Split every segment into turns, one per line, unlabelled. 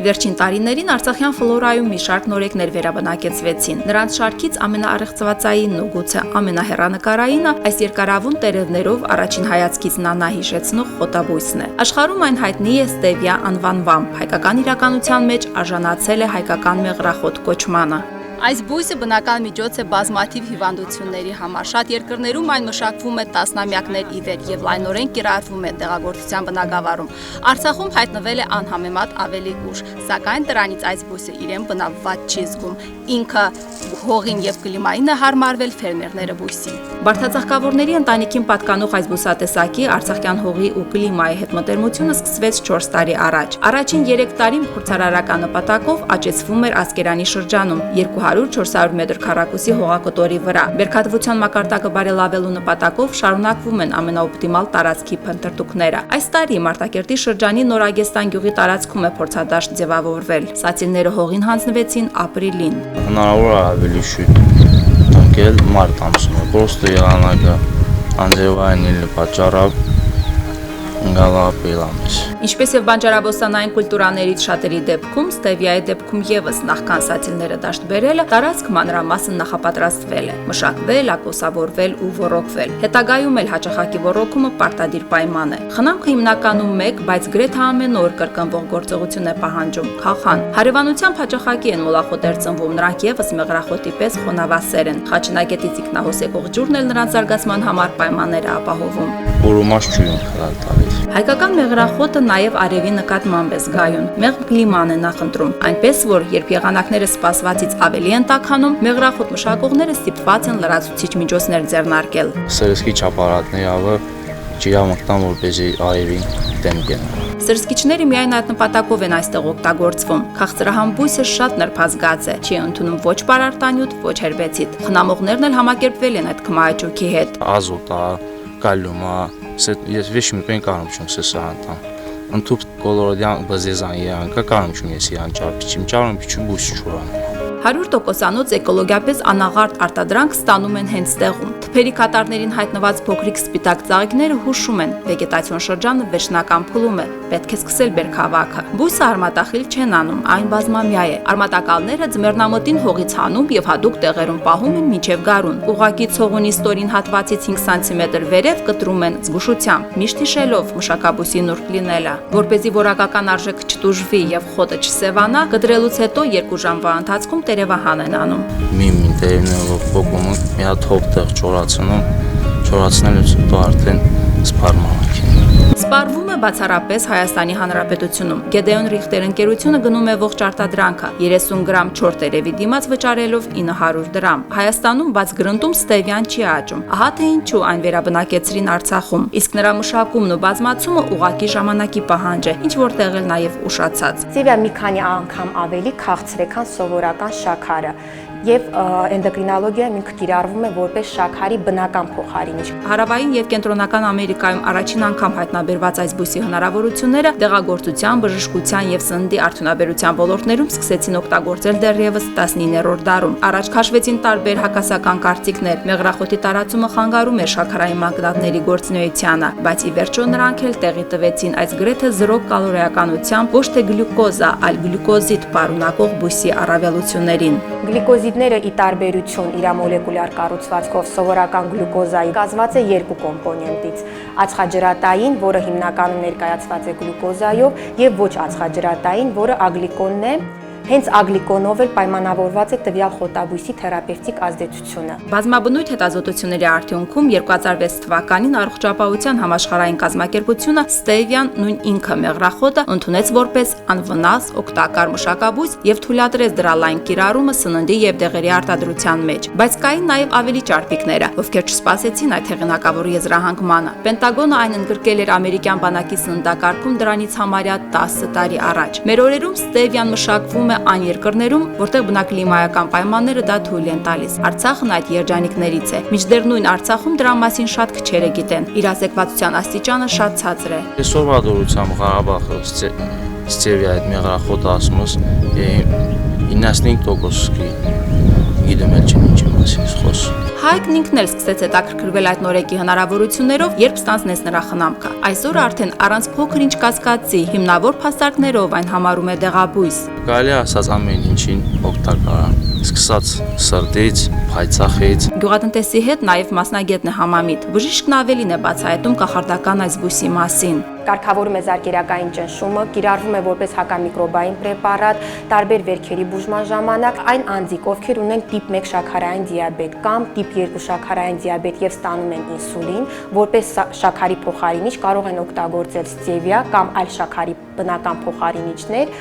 Վերջին տարիներին Արցախյան ֆլորայում մի շարք նորեկներ վերաբնակեցվեցին։ Նրանց շարքից ամենաառեղծվածայինն ու գուցե ամենահեռանկարայինը այս երկարավուն տերևներով առաջին հայացքից նանա հիշեցնող խոտաբույսն է։ Աշխարհում այն հայտնի է ստևիա անվանվամբ, հայկական իրականության մեջ արժանացել է հայկական մեղրախոտ կոչմանը։ Այս բույսը բնական միջոց է բազմաթիվ հիվանդությունների համար։ Շատ երկրներում այն մշակվում է տասնամյակներ ի վեր եւ լայնորեն կիրառվում է դեղագործության բնագավառում։ Արցախում հայտնվել է անհամեմատ ավելի ուշ, սակայն դրանից այս բույսը իրեն բնավված չի զգում։ Ինքը հողին եւ կլիմային է հարմարվել ֆերմերները բույսին։ Բարդածաղկավորների ընտանիքին պատկանող այս բուսատեսակի արցախյան հողի ու կլիմայի հետ մտերմությունը սկսվեց 4 տարի առաջ։ Առաջին 3 տարին փորձարարական նպատակով աճեցվում էր Ասկերանի շրջանում 200-400 մետր քառակուսի հողակտորի վրա։ Բերքատվության մակարդակը բարելավելու նպատակով շարունակվում են ամենաօպտիմալ տարածքի փնտրտուքները։ Այս տարի Մարտակերտի շրջանի Նորագեստան գյուղի տարածքում է փորձադաշտ ձևավորվել։ Սացիլները հողին հանձնվեցին ապրիլին։
Հնարավոր է ավելի շուտ տնկել մարտ ամսում։ Պրոստը եղանակը անձևային պատճառով գալա ապրիլ ամիս։
Ինչպես եւ բանջարաբոստանային կուլտուրաներից շատերի դեպքում, ստևիայի դեպքում եւս նախքան սացիլները դաշտ բերելը տարածք մանրամասն նախապատրաստվել է, մշակվել, ակոսավորվել ու ոռոգվել։ Հետագայում էլ հաճախակի ոռոգումը պարտադիր պայման է։ Խնամքը հիմնականում մեկ, բայց գրեթե ամեն օր կրկնվող գործողություն է պահանջում՝ խախան։ Հարևանությամբ հաճախակի են մոլախոտեր ծնվում, նրանք եւս մեղրախոտի պես խոնավասեր են։ Խաչնակետից ինքնահոս եկող ջուրն էլ նրանց զարգացման համար պայմաններ է ապահովում։
Որոմաշ ջուրն խլալ տալիս։
Հայկական մեղրախոտը նաև արևի նկատմամբ է զգայուն։ Մեղմ կլիման է նախընտրում, այնպես որ երբ եղանակները սպասվածից ավելի են տաքանում, մեղրախոտ մշակողները ստիպված են լրացուցիչ միջոցներ ձեռնարկել։
Սրսկիչ ապարատների ավը ջրամկտան, որպեսզի արևին դեմ գնա։
Սրսկիչները միայն այդ նպատակով են այստեղ օգտագործվում։ Քաղցրահամ բույսը շատ նրբազգաց է, չի ընդունում ոչ պարարտանյութ, ոչ հերբեցիդ։ Խնամողներն էլ համակերպվել են այդ քմայաճուքի հետ։
Ազոտա, կալիումա, ես вещи մեն կարում չեմ սեսանտամ։ Ընթուփ կոլորոդյան բզեզան երանքը կարում չեմ ես իրան ճարպիչիմ ճարում փիչու բույս չուրան։ 100%-անոց էկոլոգիապես անաղարտ արտադրանք ստանում են հենց տեղում։ Թփերի կատարներին հայտնված փոքրիկ սպիտակ ծաղիկները հուշում են, վեգետացիոն շրջանը վերջնական փուլում է, պետք է սկսել բերքավաքը։ Բույսը արմատախիլ չեն անում, այն բազմամյա է։ Արմատակալները ձմեռնամոտին հողից հանում եւ հատուկ տեղերում պահում են մինչեւ գարուն։ Ուղղակի ցողունի ստորին հատվածից 5 սանտիմետր վերև կտրում են զգուշությամբ, միշտ հիշելով մշակաբույսի նուրբ լինելը։ Որպեսզի որակական արժեք չտուժվի եւ խոտը չսևանա, կտրելուց հետո 2 ժամվա ընթացքում տերևահան են անում։ Միմին տերևներով փոկում մի հատ հող տեղ չորացնելուց հետո արդեն սպառմանքին։ Սպառվում
է բացառապես Հայաստանի Հանրապետությունում։ Գեդեոն Ռիխտեր ընկերությունը գնում է ողջ արտադրանքը 30 գրամ չոր տերևի դիմաց վճարելով 900 դրամ։ Հայաստանում բաց գրնտում ստևիան չի աճում։ Ահա թե ինչու այն վերաբնակեցրին Արցախում։ Իսկ նրա մշակումն ու բազմացումը ուղղակի ժամանակի պահանջ է, ինչ որտեղ էլ նաև ուշացած։
Ստևիա մի քանի անգամ ավելի քաղցր է, քան սովորական շաքարը։ Եվ էնդոկրինոլոգիայում ինքը կիրառվում է որպես շաքարի բնական փոխարինիչ։
Հարավային եւ կենտրոնական Ամերիկայում առաջին անգամ հայտնաբերված այս բույսի հնարավորությունները դեղագործության, բժշկության եւ սննդի արդյունաբերության ոլորտներում սկսեցին օգտագործել դեռևս 19-րդ դարում։ Առաջ քաշվեցին տարբեր հակասական կարծիքներ։ Մեղրախոտի տարածումը խանգարում էր շաքարային մագնատների գործունեությանը, բայց ի վերջո նրանք էլ տեղի տվեցին այս գրեթե 0 կալորիականությամբ ոչ թե գլյուկոզա, այլ գլյուկոզիդ պարունակող բույսի առավելություններին։
Գլյուկոզիդները ի տարբերություն իր մոլեկուլյար կառուցվածքով սովորական գլյուկոզայի կազմված է 2 կոմպոնենտից՝ ածխաջրատային, որը հիմնականում ներկայացված է գլյուկոզայով, եւ ոչ ածխաջրատային, որը ագլիկոնն է։ Հենց ագլիկոնով էլ պայմանավորված է տվյալ խոտաբույսի թերապևտիկ ազդեցությունը։
Բազմաբնույթ հետազոտությունների արդյունքում 2006 թվականին Առողջապահության համաշխարհային կազմակերպությունը ստևիան նույն ինքը մեղրախոտը ընդունեց որպես անվնաս օգտակար մշակաբույս եւ թույլատրեց դրա լայն կիրառումը սննդի եւ դեղերի արտադրության մեջ։ Բայց կային նաեւ ավելի ճարպիկները, ովքեր չսպասեցին այդ հեղինակավոր եզրահանգմանը։ Պենտագոնը այն ընդգրկել էր ամերիկյան բանակի սննդակարգում դրանից համարյա 10 տարի առաջ։ Մեր օրերում ստևիան մշակվում այն երկրներում, որտեղ բնակլիմայական պայմանները դա թույլ են տալիս։ Արցախն այդ երջանիկներից է։ Մինչդեռ նույն Արցախում դրա մասին շատ քչերը գիտեն։ Իր ազդեցության աստիճանը շատ ցածր է։
Այսօրվա դուրսամ Ղարաբաղը ստևիա այդ մեղրախոտը ասումս 95% գիտեմ էլ չեմ ինչի մասին խոսում։
Հայկն ինքն էլ սկսեց հետաքրքրվել այդ նորեկի հնարավորություններով, երբ ստանձնեց նրա խնամքը։ Այսօր արդեն առանց փոքր-ինչ կասկածի, հիմնավոր փաստարկներով այն համարում է դեղաբույս։
Կարելի է ասած ամեն ինչին օգտակար է, սկսած սրտից, փայծախից։
Գյուղատնտեսի հետ նաև մասնագետն է համամիտ։ Բժիշկն ավելին է բացահայտում կախարդական այս բույսի մասին։
Կարգավորում է զարկերակային ճնշումը, կիրառվում է որպես հակամիկրոբային պրեպարատ, տարբեր վերքերի բուժման ժամանակ այն անձիկ, ովքեր ունեն տիպ 1 շաքարային դիաբետ կամ տիպ 2 շաքարային դիաբետ եւ ստանում են ինսուլին, որպես շաքարի փոխարինիչ կարող են օգտագործել ստևիա կամ այլ շաքարի բնական փոխարինիչներ,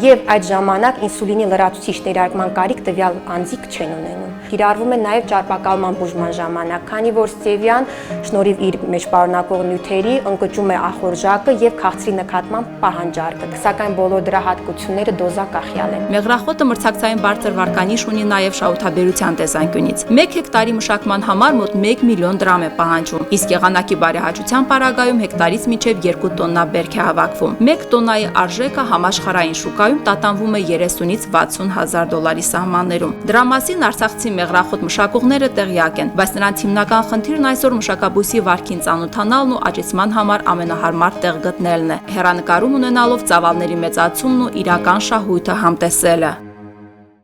եւ այդ ժամանակ ինսուլինի լրացուցիչ ներարկման կարիք տվյալ անձիկ չեն ունենում։ Կիրառվում է նաև ճարպակալման բուժման ժամանակ, քանի որ ստևիան շնորհիվ իր մեջ պարունակող նյութերի ընկճում է ախորժակը եւ քաղցրի նկատմամբ պահանջարկը, սակայն բոլոր դրա հատկությունները դոզակախյալ են։
Մեղրախոտը մրցակցային բարձր վարկանիշ ունի նաև շահութաբերության տեսանկյունից։ 1 հեկտարի մշակման համար մոտ 1 միլիոն դրամ է պահանջում, իսկ եղանակի բարեհաճության պարագայում հեկտարից մինչև 2 տոննա բերք է հավաքվում։ 1 տոննայի արժեքը համաշխարհային շուկայում տատանվում է 30-ից 60 հազար դոլարի սահմաններում։ Դրա մասին արցախցի մեղրախոտ մշակողները տեղյակ են, բայց նրանց հիմնական խնդիրն այսօր մշակաբույսի վարքին ծանոթանալն ու աճեցման համար ամենահարմար տեղ գտնելն է, հեռանկարում ունենալով ծավալների մեծացումն ու իրական շահույթը համտեսելը։